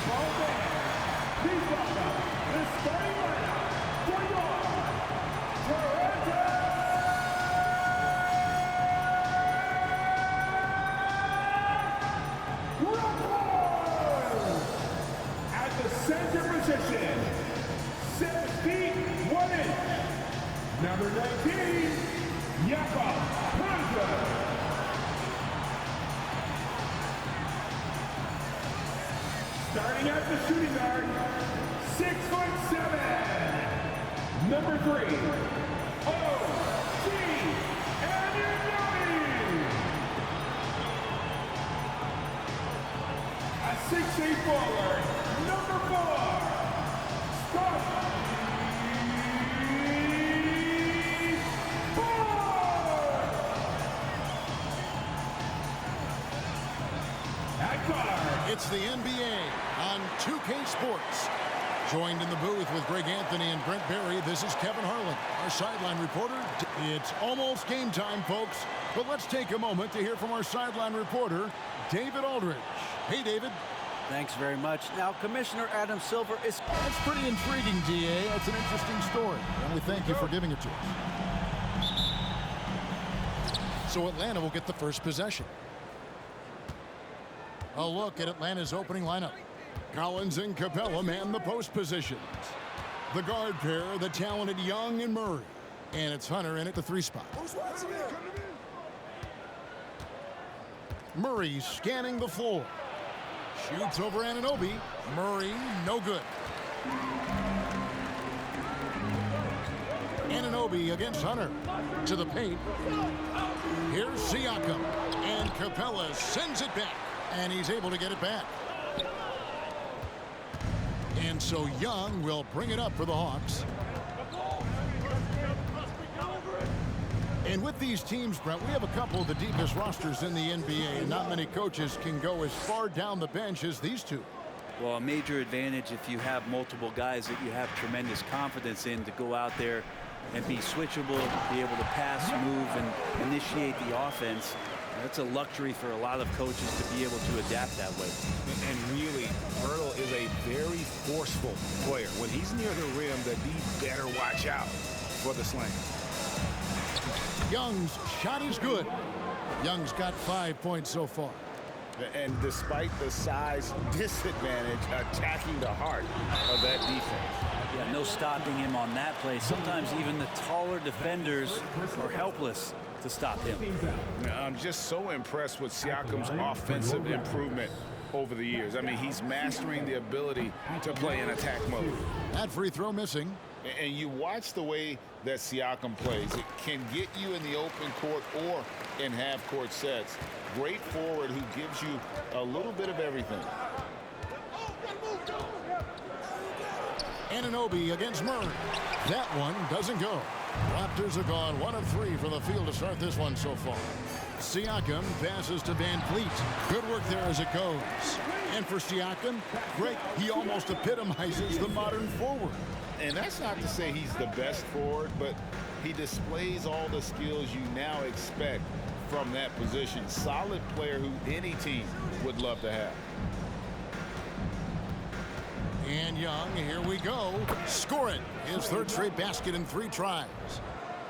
Please welcome the starting lineup for your Toronto Raptors! At the center position, 7 feet 1 inch, number 19, Jakob Poeltl. Starting at the shooting guard, 6'7", number 3, O.G. Anunoby. A 6'8" forward, number 4, at guard, it's the NBA on 2K Sports. Joined in the booth with Greg Anthony and Brent Barry, this is Kevin Harlan, our sideline reporter. It's almost game time, folks, but let's take a moment to hear from our sideline reporter, David Aldridge. Hey, David. Thanks very much. Now, Commissioner Adam Silver is... That's pretty intriguing, DA. That's an interesting story, and we thank you for giving it to us. So Atlanta will get the first possession. A look at Atlanta's opening lineup. Collins and Capella man the post positions. The guard pair, the talented Young and Murray. And it's Hunter in at the 3 spot. Murray scanning the floor. Shoots over Anunoby. Murray, no good. Anunoby against Hunter. To the paint. Here's Siakam. And Capella sends it back. And he's able to get it back. And so Young will bring it up for the Hawks. And with these teams, Brent, we have a couple of the deepest rosters in the NBA, and not many coaches can go as far down the bench as these two. Well, a major advantage if you have multiple guys that you have tremendous confidence in to go out there and be switchable, be able to pass, move, and initiate the offense. That's a luxury for a lot of coaches to be able to adapt that way. And really, Poeltl is a very forceful player. When he's near the rim, the D better watch out for the slam. Young's shot is good. Young's got 5 points so far. And despite the size disadvantage, attacking the heart of that defense. Yeah, no stopping him on that play. Sometimes even the taller defenders are helpless to stop him. I'm just so impressed with Siakam's offensive improvement over the years. I mean, he's mastering the ability to play in attack mode. That free throw missing. And you watch the way that Siakam plays. It can get you in the open court or in half-court sets. Great forward who gives you a little bit of everything. Anunoby against Murray. That one doesn't go. Raptors have gone 1 of 3 from the field to start this one so far. Siakam passes to Van Fleet. Good work there as it goes. And for Siakam, great. He almost epitomizes the modern forward. And that's not to say he's the best forward, but he displays all the skills you now expect from that position. Solid player who any team would love to have. And Young, here we go. Scoring his 3rd straight basket in 3 tries.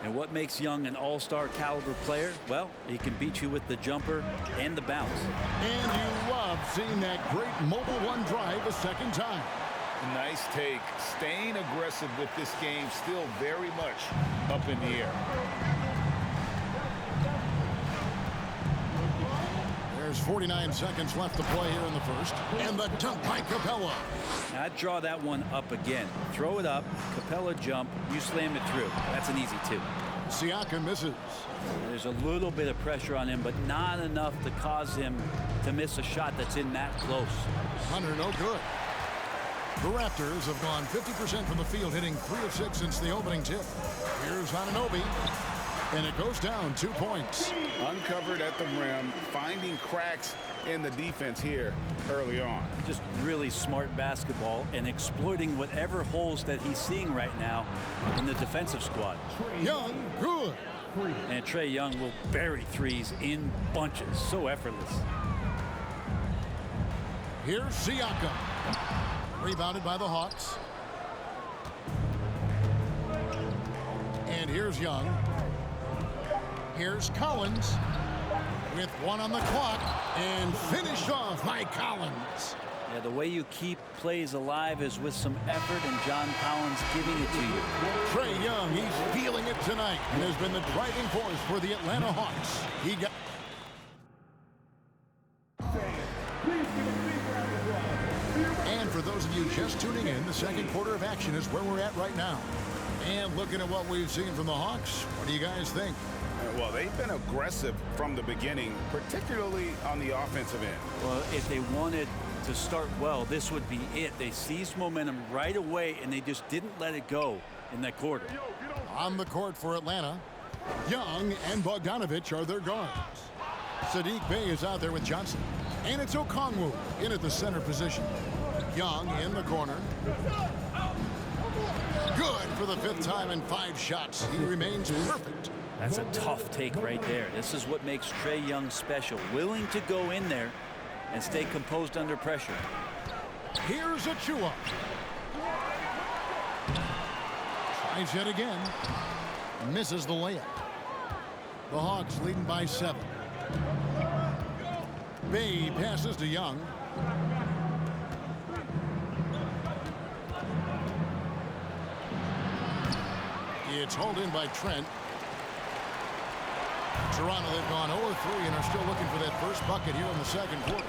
And what makes Young an all-star caliber player? Well, he can beat you with the jumper and the bounce. And you love seeing that great mobile 1 drive a second time. Nice take. Staying aggressive with this game, still very much up in the air. There's 49 seconds left to play here in the first. And the dunk by Capella. Now, I'd draw that one up again. Throw it up, Capella jump, you slam it through. That's an easy 2. Siakam misses. There's a little bit of pressure on him, but not enough to cause him to miss a shot that's in that close. Hunter, no good. The Raptors have gone 50% from the field, hitting 3 of 6 since the opening tip. Here's Anunoby. And it goes down 2 points. Uncovered at the rim, finding cracks in the defense here early on. Just really smart basketball and exploiting whatever holes that he's seeing right now in the defensive squad. Young, good. And Trae Young will bury threes in bunches. So effortless. Here's Siakam. Rebounded by the Hawks. And here's Young. Here's Collins with 1 on the clock and finished off by Collins. Yeah, the way you keep plays alive is with some effort, and John Collins giving it to you. Trae Young, he's feeling it tonight and has been the driving force for the Atlanta Hawks. He got... And for those of you just tuning in, the second quarter of action is where we're at right now. And looking at what we've seen from the Hawks, what do you guys think? Well, they've been aggressive from the beginning, particularly on the offensive end. Well, if they wanted to start well, this would be it. They seized momentum right away, and they just didn't let it go in that quarter. On the court for Atlanta, Young and Bogdanovich are their guards. Sadiq Bey is out there with Johnson. And it's Okongwu in at the center position. Young in the corner. Good for the 5th time in 5 shots. He remains perfect. That's a tough take right there. This is what makes Trae Young special. Willing to go in there and stay composed under pressure. Here's Achua. Tries yet again. Misses the layup. The Hawks leading by 7. Bey passes to Young. It's hauled in by Trent. Toronto, they've gone 0-3 and are still looking for that first bucket here in the second quarter.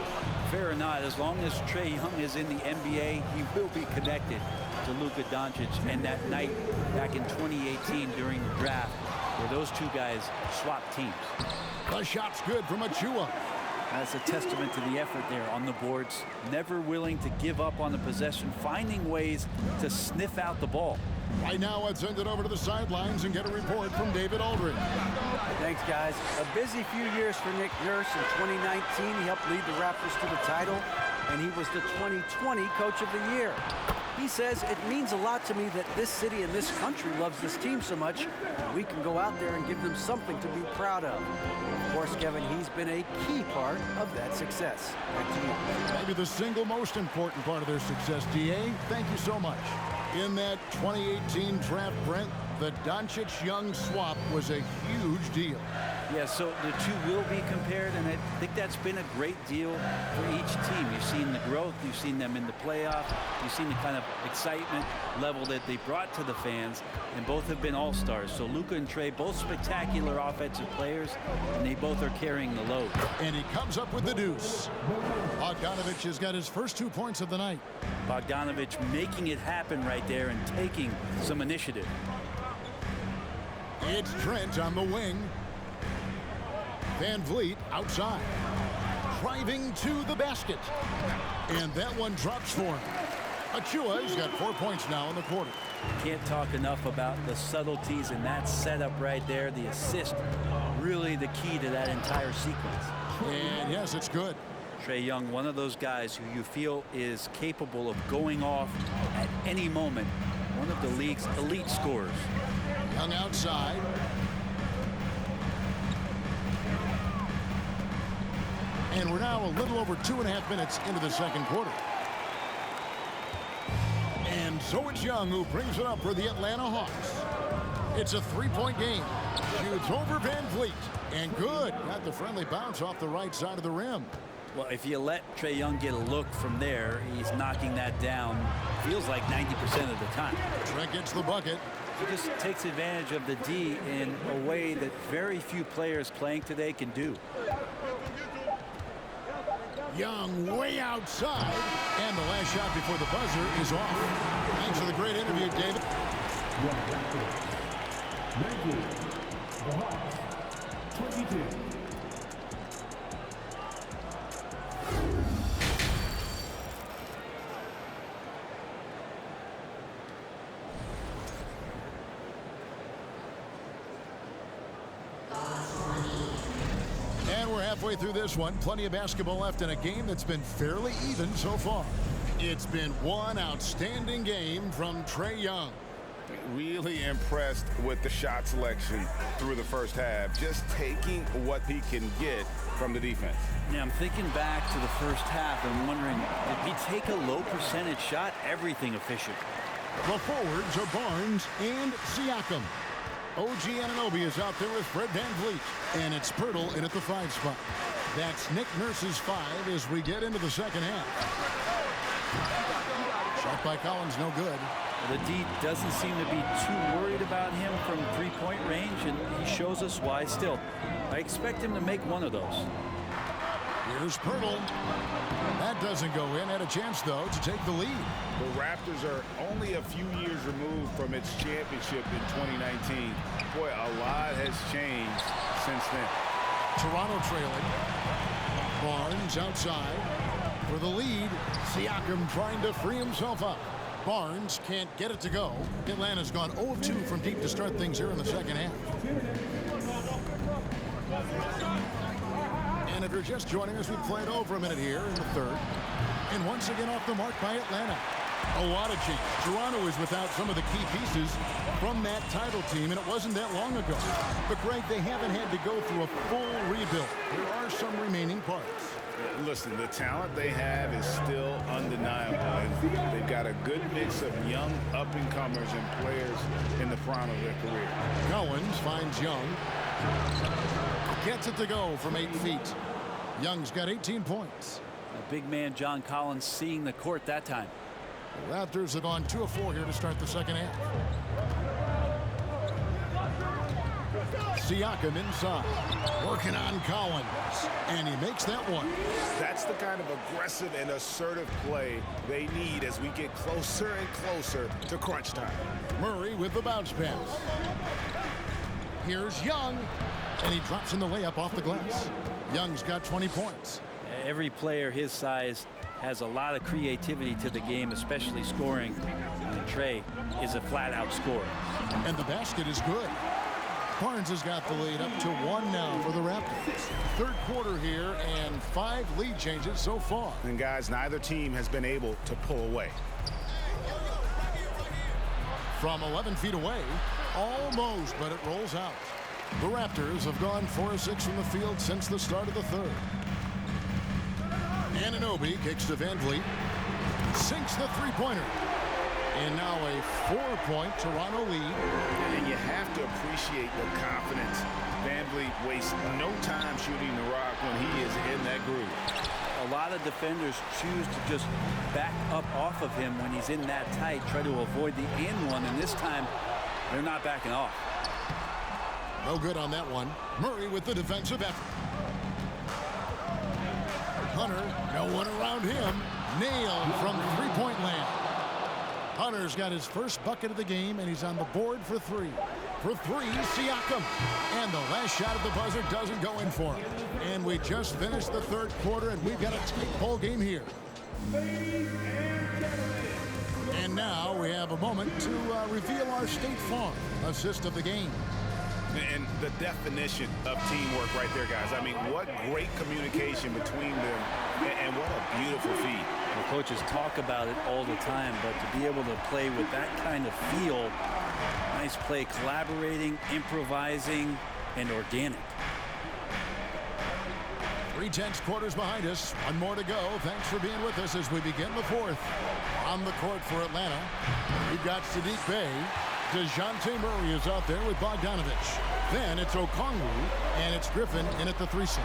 Fair or not, as long as Trae Young is in the NBA, he will be connected to Luka Doncic. And that night back in 2018 during the draft, where those two guys swapped teams. The shot's good from Achua. That's a testament to the effort there on the boards. Never willing to give up on the possession, finding ways to sniff out the ball. Right now, let's send it over to the sidelines and get a report from David Aldridge. Thanks, guys. A busy few years for Nick Nurse. In 2019, he helped lead the Raptors to the title, and he was the 2020 Coach of the Year. He says, it means a lot to me that this city and this country loves this team so much, and we can go out there and give them something to be proud of. Of course, Kevin, he's been a key part of that success. Back to you. Maybe the single most important part of their success, D.A. Thank you so much. In that 2018 draft, Brent, the Doncic-Young swap was a huge deal. Yeah, so the two will be compared, and I think that's been a great deal for each team. You've seen the growth, you've seen them in the playoff, you've seen the kind of excitement level that they brought to the fans, and both have been all-stars. So Luka and Trae, both spectacular offensive players, and they both are carrying the load. And he comes up with the deuce. Bogdanovich has got his first 2 points of the night. Bogdanovich making it happen right there and taking some initiative. It's Trent on the wing. Van Vliet outside. Driving to the basket. And that one drops for him. Achua's got 4 points now in the quarter. Can't talk enough about the subtleties in that setup right there. The assist, really the key to that entire sequence. And yes, it's good. Trae Young, one of those guys who you feel is capable of going off at any moment. One of the league's elite scorers. Young outside. And we're now a little over 2.5 minutes into the second quarter. And so it's Young who brings it up for the Atlanta Hawks. It's a 3-point game. Shoots over Van Vliet. And good. Got the friendly bounce off the right side of the rim. Well, if you let Trae Young get a look from there, he's knocking that down, feels like 90% of the time. Trent gets the bucket. He just takes advantage of the D in a way that very few players playing today can do. Young way outside. And the last shot before the buzzer is off. Thanks for the great interview, David. Thank you. The Hawks, 22. And we're halfway through this one. Plenty of basketball left in a game that's been fairly even so far. It's been one outstanding game from Trae Young. Really impressed with the shot selection through the first half, just taking what he can get from the defense. Yeah, I'm thinking back to the first half and wondering, did he take a low percentage shot? Everything efficient. The forwards are Barnes and Siakam. OG Anunoby is out there with Fred VanVleet, and it's Pirtle in at the 5 spot. That's Nick Nurse's 5 as we get into the second half. Shot by Collins, no good. The D doesn't seem to be too worried about him from three-point range, and he shows us why still. I expect him to make one of those. Here's Pirtle. That doesn't go in. Had a chance, though, to take the lead. The Raptors are only a few years removed from its championship in 2019. Boy, a lot has changed since then. Toronto trailing. Barnes outside for the lead. Siakam trying to free himself up. Barnes can't get it to go. Atlanta's gone 0 of 2 from deep to start things here in the second half. And if you're just joining us, we've played over a minute here in the third. And once again off the mark by Atlanta. A lot of change. Toronto is without some of the key pieces from that title team, and it wasn't that long ago. But, Greg, they haven't had to go through a full rebuild. There are some remaining parts. Listen, the talent they have is still undeniable. And they've got a good mix of young up-and-comers and players in the prime of their career. Collins finds Young. Gets it to go from 8 feet. Young's got 18 points. A big man John Collins seeing the court that time. The Raptors have gone 2 of 4 here to start the second half. Siakam inside, working on Collins, and he makes that one. That's the kind of aggressive and assertive play they need as we get closer and closer to crunch time. Murray with the bounce pass. Here's Young, and he drops in the layup off the glass. Young's got 20 points. Every player his size has a lot of creativity to the game, especially scoring. And Trey is a flat-out scorer. And the basket is good. Barnes has got the lead up to 1 now for the Raptors. Third quarter here and 5 lead changes so far. And guys, neither team has been able to pull away. From 11 feet away, almost, but it rolls out. The Raptors have gone 4 of 6 from the field since the start of the third. Anunoby kicks to VanVleet. Sinks the three-pointer. And now a 4-point Toronto lead. And you have to appreciate the confidence. VanVleet wastes no time shooting the rock when he is in that groove. A lot of defenders choose to just back up off of him when he's in that tight, try to avoid the and one, and this time they're not backing off. No good on that one. Murray with the defensive effort. Hunter, no one around him. Nailed from three-point land. Hunter's got his first bucket of the game, and he's on the board for 3. For 3, Siakam. And the last shot of the buzzer doesn't go in for him. And we just finished the third quarter, and we've got a tight ball game here. And now we have a moment to reveal our State Farm assist of the game. And the definition of teamwork right there, guys. I mean, what great communication between them, and what a beautiful feed. The coaches talk about it all the time, but to be able to play with that kind of feel, nice play, collaborating, improvising, and organic. 3/10 quarters behind us. 1 more to go. Thanks for being with us as we begin the fourth. On the court for Atlanta, we've got Sadiq Bey. DeJounte Murray is out there with Bogdanovich. Then it's Okongwu, and it's Griffin in at the 3 slot.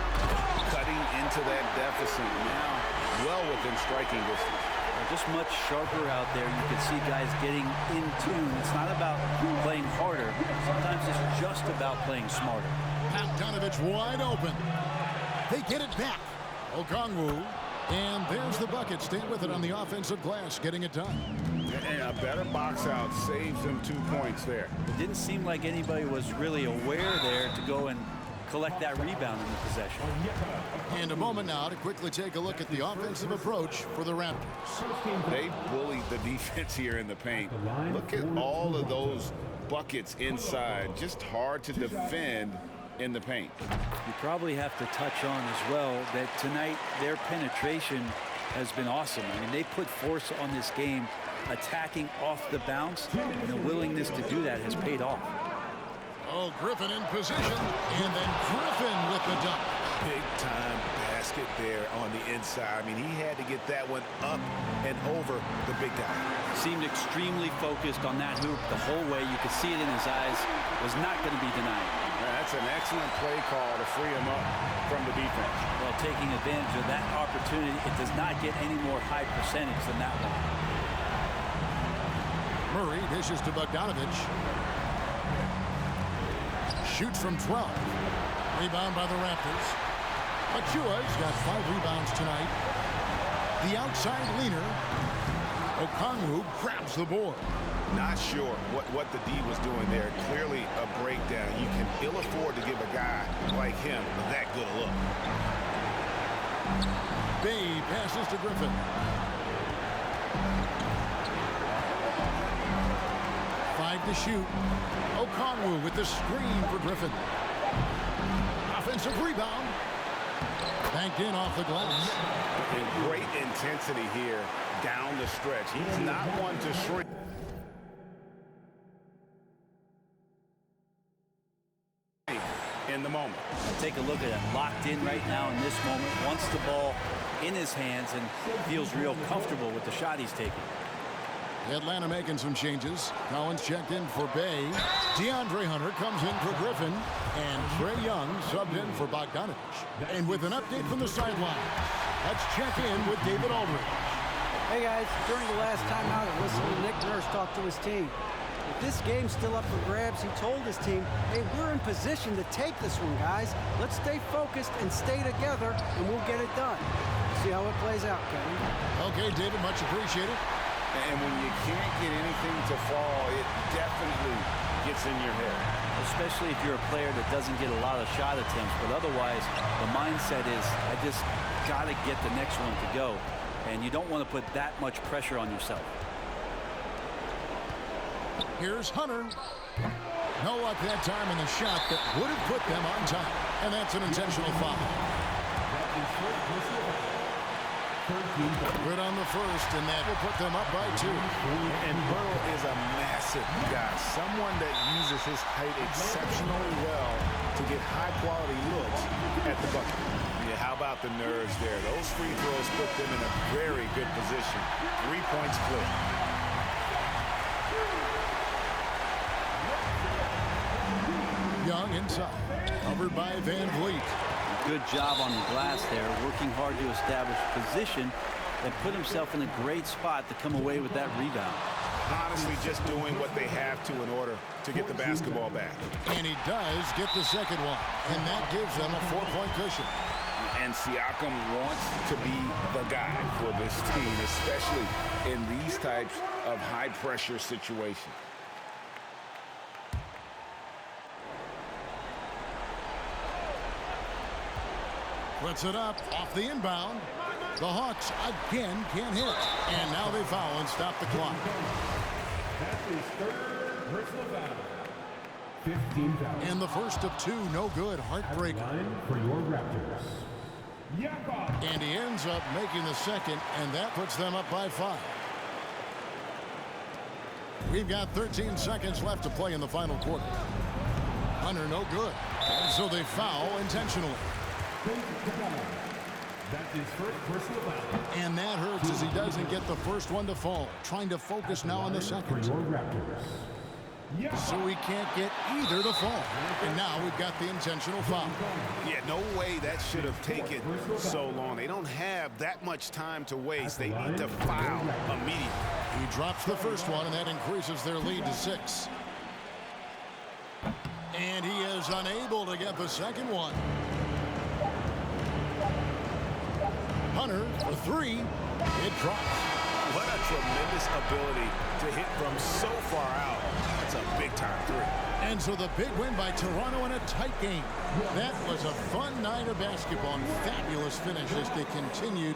Cutting into that deficit now, well within striking distance. Just much sharper out there. You can see guys getting in tune. It's not about playing harder. Sometimes it's just about playing smarter. Bogdanovich wide open. They get it back. Okongwu. And there's the bucket. Stay with it on the offensive glass, getting it done. And a better box out saves them 2 points there. It didn't seem like anybody was really aware there to go and collect that rebound in the possession. And a moment now to quickly take a look at the offensive approach for the Raptors. They bullied the defense here in the paint. Look at all of those buckets inside. Just hard to defend in the paint. You probably have to touch on as well that tonight their penetration has been awesome. I mean, they put force on this game, attacking off the bounce, and the willingness to do that has paid off. Oh, Griffin in position, and then Griffin with the dunk. Big time basket there on the inside. I mean, he had to get that one up and over the big guy. Seemed extremely focused on that hoop the whole way. You could see it in his eyes. Was not going to be denied. That's an excellent play call to free him up from the defense. Well, taking advantage of that opportunity, it does not get any more high percentage than that one. Murray dishes to Bogdanovich. Shoots from 12. Rebound by the Raptors. Achua's got 5 rebounds tonight. The outside leaner, Okongwu, grabs the board. Not sure what the D was doing there. Clearly a breakdown. You can ill afford to give a guy like him that good a look. Bay passes to Griffin. Five to shoot. Okongwu with the screen for Griffin. Offensive rebound. Banked in off the glass. And great intensity here down the stretch. He's not one to shrink. In the moment. Take a look at it. Locked in right now in this moment. Wants the ball in his hands and feels real comfortable with the shot he's taking. Atlanta making some changes. Collins checked in for Bay. DeAndre Hunter comes in for Griffin. And Trae Young subbed in for Bogdanovich. And with an update from the sideline, let's check in with David Aldridge. Hey guys, during the last timeout, I listened to Nick Nurse talk to his team. If this game's still up for grabs, he told his team, hey, we're in position to take this one, guys. Let's stay focused and stay together, and we'll get it done. See how it plays out, Kevin. Okay, David, much appreciated. And when you can't get anything to fall, it definitely gets in your head. Especially if you're a player that doesn't get a lot of shot attempts. But otherwise, the mindset is, I just got to get the next one to go. And you don't want to put that much pressure on yourself. Here's Hunter. No luck that time in the shot that would have put them on top. And that's an intentional foul. Good on the first, and that will put them up by 2. And Burrow is a massive guy, someone that uses his height exceptionally well to get high-quality looks at the bucket. Yeah, how about the nerves there? Those free throws put them in a very good position. 3 points clear. Young inside, covered by Van Vliet. Good job on the glass there, working hard to establish position and put himself in a great spot to come away with that rebound. Honestly, just doing what they have to in order to get the basketball back. And he does get the second one, and that gives them a 4-point cushion. And Siakam wants to be the guy for this team, especially in these types of high-pressure situations. Puts it up off the inbound. The Hawks again can't hit. And now they foul and stop the clock. That's his third personal foul. 15 fouls. And the first of 2, no good. Heartbreaker. Line for your Raptors. Yakov. And he ends up making the second, and that puts them up by 5. We've got 13 seconds left to play in the final quarter. Hunter no good. And so they foul intentionally. That's his first personal foul. And that hurts as he doesn't get the first one to fall. Trying to focus now on the For second. your Raptors. So he can't get either to fall. And now we've got the intentional foul. Yeah, no way that should have taken so long. They don't have that much time to waste. They need to foul immediately. He drops the first one, and that increases their lead to 6. And he is unable to get the second one. Hunter for 3. It drops. What a tremendous ability to hit from so far out. That's a big-time 3. And so the big win by Toronto in a tight game. That was a fun night of basketball and fabulous finish as they continued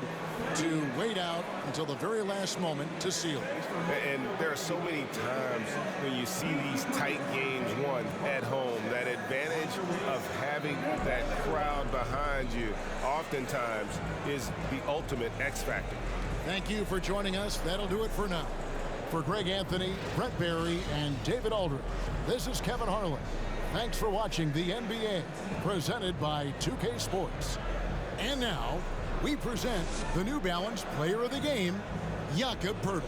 to wait out until the very last moment to seal it. And there are so many times when you see these tight games won at home, that advantage of having that crowd behind you oftentimes is the ultimate X factor. Thank you for joining us. That'll do it for now. For Greg Anthony, Brett Barry, and David Aldridge, this is Kevin Harlan. Thanks for watching the NBA, presented by 2K Sports. And now, we present the New Balance Player of the Game, Jakob Poeltl.